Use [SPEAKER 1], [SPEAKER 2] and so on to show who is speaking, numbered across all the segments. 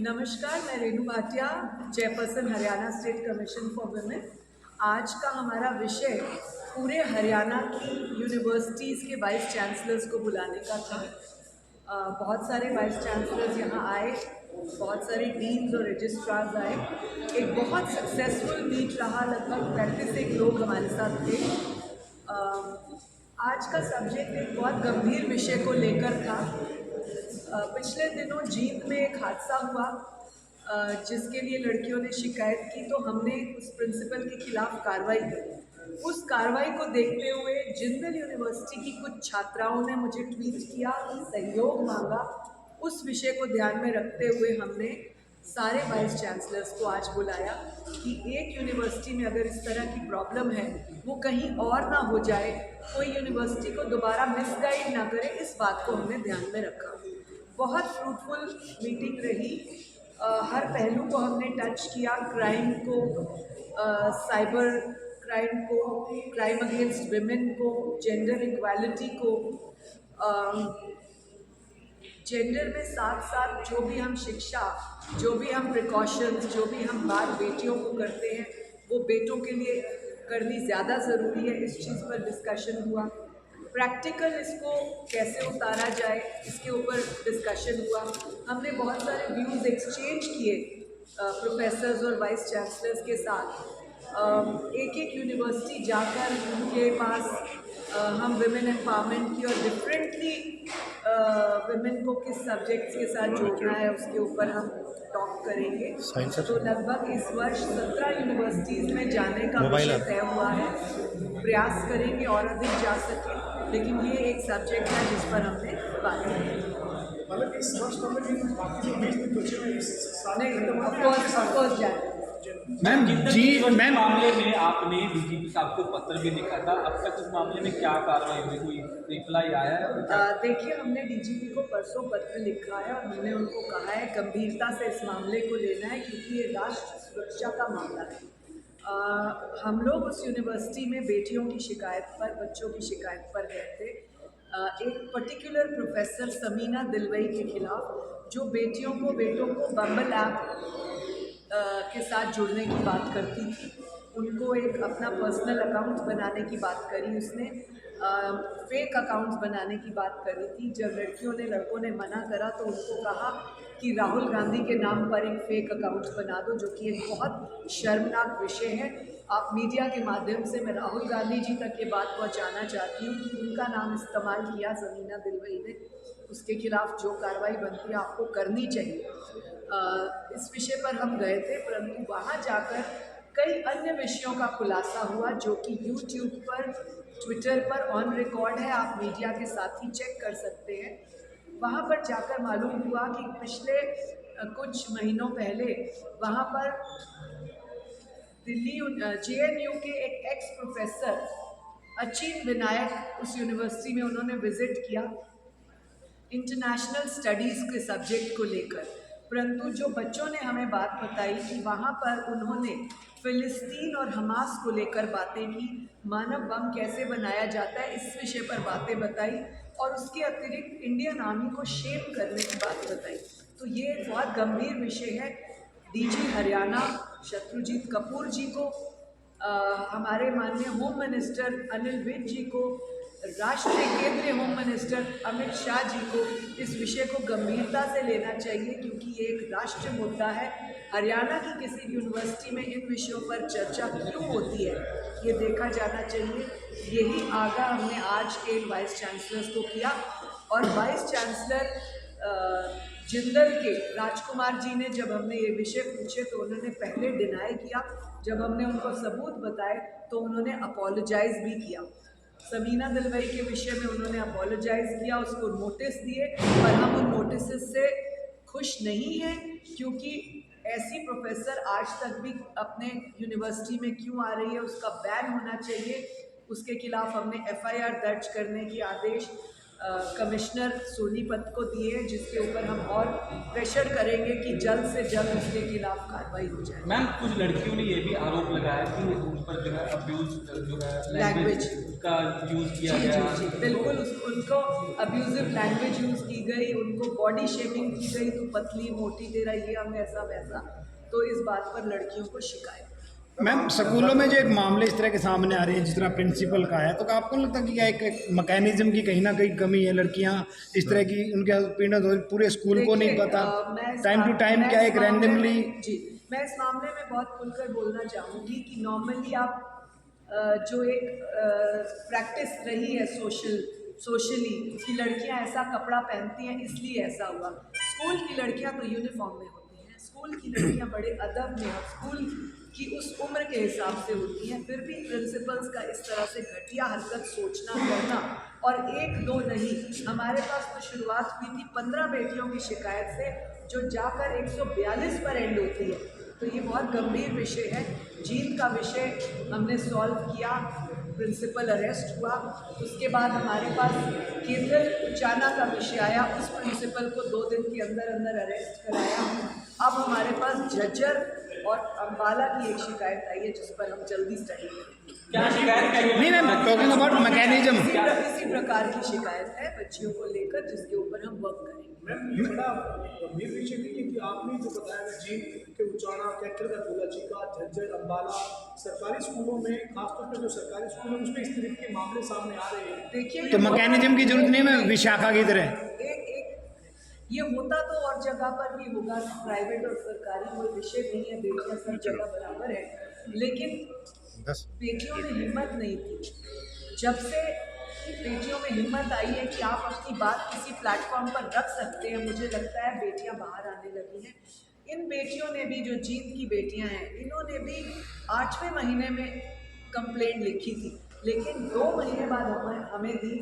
[SPEAKER 1] नमस्कार, मैं Renu Bhatia, chairperson Haryana state commission for women. आज का हमारा विषय पूरे हरियाणा की यूनिवर्सिटीज़ के वाइस चांसलर्स को बुलाने का था। बहुत सारे वाइस चांसलर्स यहाँ आए, बहुत सारे डीन्स और रजिस्ट्रार्स आए। एक बहुत सक्सेसफुल मीट रहा, लगभग 35 लोग हमारे साथ थे। आज का सब्जेक्ट एक बहुत गंभीर विषय को लेकर था। पिछले दिनों जींद में एक हादसा हुआ जिसके लिए लड़कियों ने शिकायत की, तो हमने उस प्रिंसिपल के खिलाफ कार्रवाई की। उस कार्रवाई को देखते हुए जिंदल यूनिवर्सिटी की कुछ छात्राओं ने मुझे ट्वीट किया, सहयोग मांगा। उस विषय को ध्यान में रखते हुए हमने सारे वाइस चांसलर्स को आज बुलाया कि एक यूनिवर्सिटी में अगर इस तरह की प्रॉब्लम है, वो कहीं और ना हो जाए, कोई यूनिवर्सिटी को दोबारा मिसगाइड ना करे, इस बात को हमने ध्यान में रखा। बहुत फ्रूटफुल मीटिंग रही। हर पहलू को हमने टच किया, क्राइम को, साइबर क्राइम को, क्राइम अगेंस्ट विमेन को, जेंडर इक्वालिटी को, जेंडर में साथ साथ जो भी हम शिक्षा, जो भी हम प्रिकॉशंस, जो भी हम बात बेटियों को करते हैं, वो बेटों के लिए करनी ज़्यादा ज़रूरी है। इस चीज़ पर डिस्कशन हुआ। प्रैक्टिकल इसको कैसे उतारा जाए, इसके ऊपर डिस्कशन हुआ। हमने बहुत सारे व्यूज़ एक्सचेंज किए प्रोफेसर्स और वाइस चांसलर्स के साथ। एक एक यूनिवर्सिटी जाकर उनके पास हम विमेन एम्पावरमेंट की और डिफरेंटली विमेन को किस सब्जेक्ट्स के साथ जोड़ना है, उसके ऊपर हम टॉक करेंगे। तो लगभग इस वर्ष 17 यूनिवर्सिटीज़ में जाने का विषय तय हुआ है। प्रयास करेंगे और अधिक जा सके, लेकिन ये एक सब्जेक्ट है जिस पर हमने बात की।
[SPEAKER 2] मतलब इस वर्ष बाकी जो 20 दिन बचे हैं इस साल
[SPEAKER 1] नहीं, ऑफकोर्स जाए।
[SPEAKER 3] मैम जी, मैम मामले में आपने डीजीपी साहब को पत्र भी लिखा था। अब तक उस मामले में क्या कार्रवाई हुई, कोई रिप्लाई आया है?
[SPEAKER 1] देखिए, हमने डीजीपी को परसों पत्र लिखा है और हमने उनको कहा है गंभीरता से इस मामले को लेना है, क्योंकि ये राष्ट्र सुरक्षा का मामला है। हम लोग उस यूनिवर्सिटी में बेटियों की शिकायत पर, बच्चों की शिकायत पर गए थे। एक पर्टिकुलर प्रोफेसर समीना दिलवई के खिलाफ, जो बेटियों को, बेटों को बम्बल ऐप के साथ जुड़ने की बात करती थी। उनको एक अपना पर्सनल अकाउंट बनाने की बात करी उसने, फेक अकाउंट्स बनाने की बात करी थी। जब लड़कियों ने, लड़कों ने मना करा तो उनको कहा कि राहुल गांधी के नाम पर एक फेक अकाउंट बना दो, जो कि एक बहुत शर्मनाक विषय है। आप मीडिया के माध्यम से मैं राहुल गांधी जी तक ये बात पहुंचाना चाहती हूँ कि उनका नाम इस्तेमाल किया समीना दिलवई ने। उसके खिलाफ जो कार्रवाई बनती है आपको करनी चाहिए। इस विषय पर हम गए थे, परंतु वहाँ जाकर कई अन्य विषयों का खुलासा हुआ, जो कि यूट्यूब पर, ट्विटर पर ऑन रिकॉर्ड है। आप मीडिया के साथ ही चेक कर सकते हैं। वहाँ पर जाकर मालूम हुआ कि पिछले कुछ महीनों पहले वहाँ पर दिल्ली JNU के एक एक्स प्रोफेसर अचिन विनायक, उस यूनिवर्सिटी में उन्होंने विजिट किया इंटरनेशनल स्टडीज़ के सब्जेक्ट को लेकर। परंतु जो बच्चों ने हमें बात बताई कि वहाँ पर उन्होंने फ़िलिस्तीन और हमास को लेकर बातें की, मानव बम कैसे बनाया जाता है, इस विषय पर बातें बताई, और उसके अतिरिक्त इंडियन आर्मी को शेम करने की बात बताई। तो ये एक बहुत गंभीर विषय है। DG हरियाणा शत्रुजीत कपूर जी को, हमारे माननीय होम मिनिस्टर अनिल विज जी को, राष्ट्रीय केंद्रीय होम मिनिस्टर अमित शाह जी को इस विषय को गंभीरता से लेना चाहिए, क्योंकि ये एक राष्ट्रीय मुद्दा है। हरियाणा की किसी यूनिवर्सिटी में इन विषयों पर चर्चा क्यों होती है, ये देखा जाना चाहिए। यही आगाह हमने आज के वाइस चांसलर्स को किया। और वाइस चांसलर जिंदल के राजकुमार जी ने, जब हमने ये विषय पूछे तो उन्होंने पहले डिनाई किया। जब हमने उनको सबूत बताए तो उन्होंने अपोलोजाइज भी किया। समीना दिलवई के विषय में उन्होंने अपोलोजाइज किया, उसको नोटिस दिए, पर हम उन नोटिस से खुश नहीं हैं, क्योंकि ऐसी प्रोफेसर आज तक भी अपने यूनिवर्सिटी में क्यों आ रही है, उसका बैन होना चाहिए। उसके खिलाफ हमने FIR दर्ज करने की आदेश कमिश्नर सोनीपत को दिए हैं, जिसके ऊपर हम और प्रेशर करेंगे कि जल्द से जल्द उसके खिलाफ कार्रवाई हो जाए।
[SPEAKER 3] मैम कुछ लड़कियों ने ये भी आरोप लगाया कि उन पर जो है अब्यूज जो है लैंग्वेज का यूज़ किया
[SPEAKER 1] जी
[SPEAKER 3] गया।
[SPEAKER 1] जी जी बिल्कुल, उनको अब्यूजिव लैंग्वेज यूज़ की गई, उनको बॉडी शेमिंग की गई, तो पतली मोटी तेरा ये हम ऐसा वैसा। तो इस बात पर लड़कियों को शिकायत।
[SPEAKER 2] मैम स्कूलों में जो एक मामले इस तरह के सामने आ रहे हैं जिस तरह प्रिंसिपल का है, तो आपको नहीं लगता कि क्या एक मैकेनिज्म की कहीं ना कहीं कमी है? लड़कियां इस तरह की उनके पीड़ित हो, पूरे स्कूल को नहीं पता, टाइम टू टाइम क्या एक रैंडमली।
[SPEAKER 1] जी, मैं इस मामले में बहुत खुलकर बोलना चाहूँगी कि नॉर्मली आप जो एक प्रैक्टिस रही है सोशली कि लड़कियां ऐसा कपड़ा पहनती हैं इसलिए ऐसा हुआ। स्कूल की लड़कियां तो यूनिफॉर्म में होती हैं, स्कूल की लड़कियां बड़े अदब में और स्कूल की उस उम्र के हिसाब से होती हैं, फिर भी प्रिंसिपल्स का इस तरह से घटिया हरकत सोचना करना। और एक दो नहीं, हमारे पास तो शुरुआत हुई थी 15 बेटियों की शिकायत से, जो जाकर 142 पर एंड होती है। तो ये बहुत गंभीर विषय है। जीत का विषय हमने सॉल्व किया, प्रिंसिपल अरेस्ट हुआ। उसके बाद हमारे पास केंद्र उचाना का विषय आया, उस प्रिंसिपल को 2 दिन के अंदर अंदर अरेस्ट कराया। अब हमारे पास झज्जर और अम्बाला की एक शिकायत आई है जिस पर हम जल्दी स्टडी करेंगे।
[SPEAKER 3] क्या शिकायत
[SPEAKER 2] नहीं मैम, टॉकिंग अबाउट मैकेनिज्म।
[SPEAKER 1] इसी प्रकार की शिकायत है बच्चियों को लेकर, जिसके ऊपर हम वर्क करेंगे।
[SPEAKER 4] मैम ये बड़ा गंभीर विषय नहीं है कि आपने जो बताया है जींद के उचाना, कैथल का गोला चीका, झज्जर, अम्बाला, सरकारी स्कूलों में खासतौर पर जो सरकारी स्कूल है उसमें इस तरह के मामले सामने आ रहे हैं।
[SPEAKER 1] देखिए,
[SPEAKER 2] तो मैकेनिज्म की जरूरत नहीं है विशाखा की तरह।
[SPEAKER 1] ये होता तो और जगह पर भी होगा, प्राइवेट और सरकारी कोई विषय नहीं है, बेटियां सब जगह बराबर है। लेकिन बेटियों में हिम्मत नहीं थी। जब से बेटियों में हिम्मत आई है कि आप अपनी बात किसी प्लेटफॉर्म पर रख सकते हैं, मुझे लगता है बेटियां बाहर आने लगी हैं। इन बेटियों ने भी, जो जीत की बेटियां हैं, इन्होंने भी 8वें महीने में कंप्लेंट लिखी थी, लेकिन 2 महीने बाद हमें दी।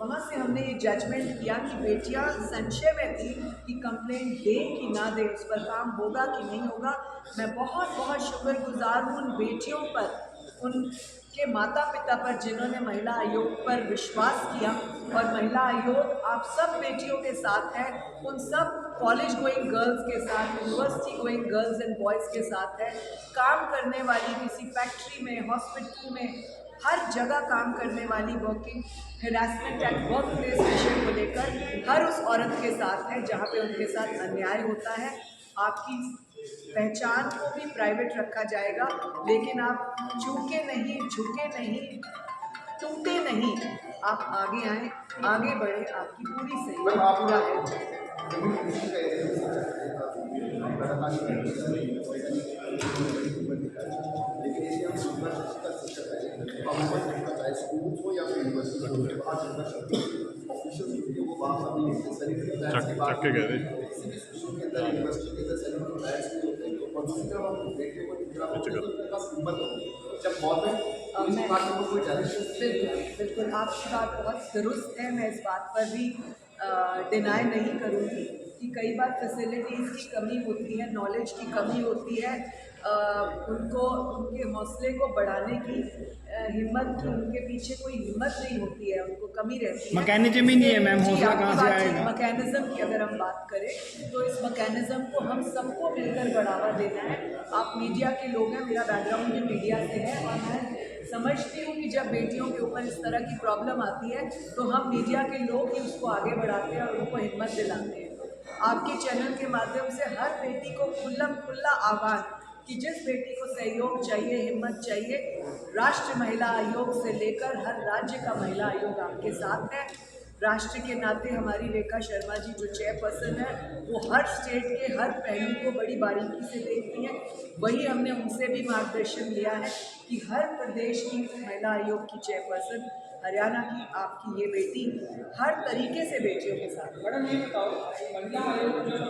[SPEAKER 1] वहाँ से हमने ये जजमेंट किया कि बेटियां संशय में थी कि कंप्लेंट दें कि ना दें, उस पर काम होगा कि नहीं होगा। मैं बहुत बहुत शुक्रगुजार हूँ उन बेटियों पर, उनके माता पिता पर, जिन्होंने महिला आयोग पर विश्वास किया। और महिला आयोग आप सब बेटियों के साथ है, उन सब कॉलेज गोइंग गर्ल्स के साथ, university going girls and boys के साथ है। काम करने वाली किसी फैक्ट्री में, हॉस्पिटल में, हर जगह काम करने वाली working harassment at work place विषय को लेकर हर उस औरत के साथ है जहाँ पे उनके साथ अन्याय होता है। आपकी पहचान को भी प्राइवेट रखा जाएगा, लेकिन आप चूके नहीं, झुके नहीं, टूटे नहीं, आप आगे आएँ, आगे बढ़े, आपकी पूरी सही पूरा है।
[SPEAKER 5] चक के कह रहे
[SPEAKER 1] बिल्कुल आपकी बात बहुत दुरुस्त है। मैं इस बात पर भी डिनाई नहीं करूँगी कि कई बार फैसिलिटीज़ की कमी होती है, नॉलेज की कमी होती है, उनको उनके हौसले को बढ़ाने की हिम्मत की, उनके पीछे कोई हिम्मत नहीं होती है, उनको कमी रहती है।
[SPEAKER 2] मैकेनिज्म ही नहीं है मैम,
[SPEAKER 1] जी,
[SPEAKER 2] हौसला
[SPEAKER 1] आपकी
[SPEAKER 2] कहाँ से
[SPEAKER 1] बात ठीक।
[SPEAKER 2] आएगा?
[SPEAKER 1] मैकेनिज्म की अगर हम बात करें तो इस मैकेनिज्म को हम सबको मिलकर बढ़ावा देना है। आप मीडिया के लोग हैं, मेरा बैकग्राउंड भी मीडिया से है, और मैं समझती हूँ कि जब बेटियों के ऊपर इस तरह की प्रॉब्लम आती है तो हम मीडिया के लोग ही उसको आगे बढ़ाते हैं और उनको हिम्मत दिलाते हैं। आपके चैनल के माध्यम से हर बेटी को खुला आह्वान कि जिस बेटी को सहयोग चाहिए, हिम्मत चाहिए, राष्ट्रीय महिला आयोग से लेकर हर राज्य का महिला आयोग आपके साथ है। राष्ट्र के नाते हमारी रेखा शर्मा जी जो चेयरपर्सन है, वो हर स्टेट के हर पहलू को बड़ी बारीकी से देखती हैं। वही हमने उनसे भी मार्गदर्शन लिया है कि हर प्रदेश की महिला आयोग की चेयरपर्सन, हरियाणा की आपकी ये बेटी हर तरीके से बेटियों के साथ।
[SPEAKER 6] मैडम ये बताओ, महिला आयोग जब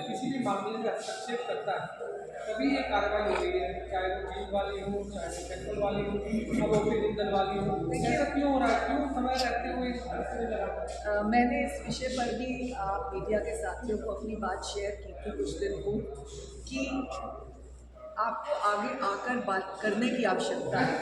[SPEAKER 6] किसी भी मामले में हस्तक्षेप करता है तभी ये कार्रवाई हो रही है, चाहे वो जीत वाली हो, चाहे वो सेंट्रल वाली हो, अब ओपी जिंदल वाली हो, ऐसा क्यों हो रहा है? क्यों समय रहते हुए इस तरह लगा?
[SPEAKER 1] मैंने इस विषय पर भी मीडिया के साथियों को अपनी बात शेयर की थी कुछ दिन पूर्व कि आपको आगे आकर बात करने की आवश्यकता है।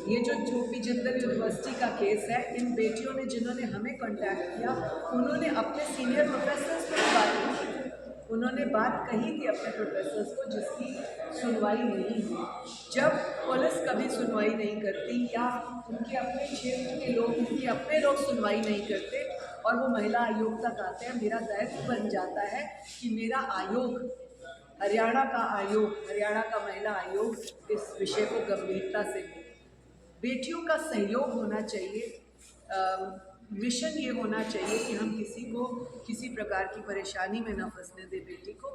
[SPEAKER 1] ये जो पी जिंदल यूनिवर्सिटी का केस है, इन बेटियों ने जिन्होंने हमें कांटेक्ट किया, उन्होंने अपने सीनियर प्रोफेसर्स को बात की, उन्होंने बात कही थी अपने प्रोफेसर्स को, जिसकी सुनवाई नहीं हुई। जब पुलिस कभी सुनवाई नहीं करती या उनके अपने क्षेत्र के लोग, उनके अपने लोग सुनवाई नहीं करते और वो महिला आयोग तक आते हैं, मेरा दायित्व बन जाता है कि मेरा आयोग, हरियाणा का महिला आयोग इस विषय को गंभीरता से ले। बेटियों का सहयोग होना चाहिए, मिशन ये होना चाहिए कि हम किसी को किसी प्रकार की परेशानी में न फंसने दें बेटी को।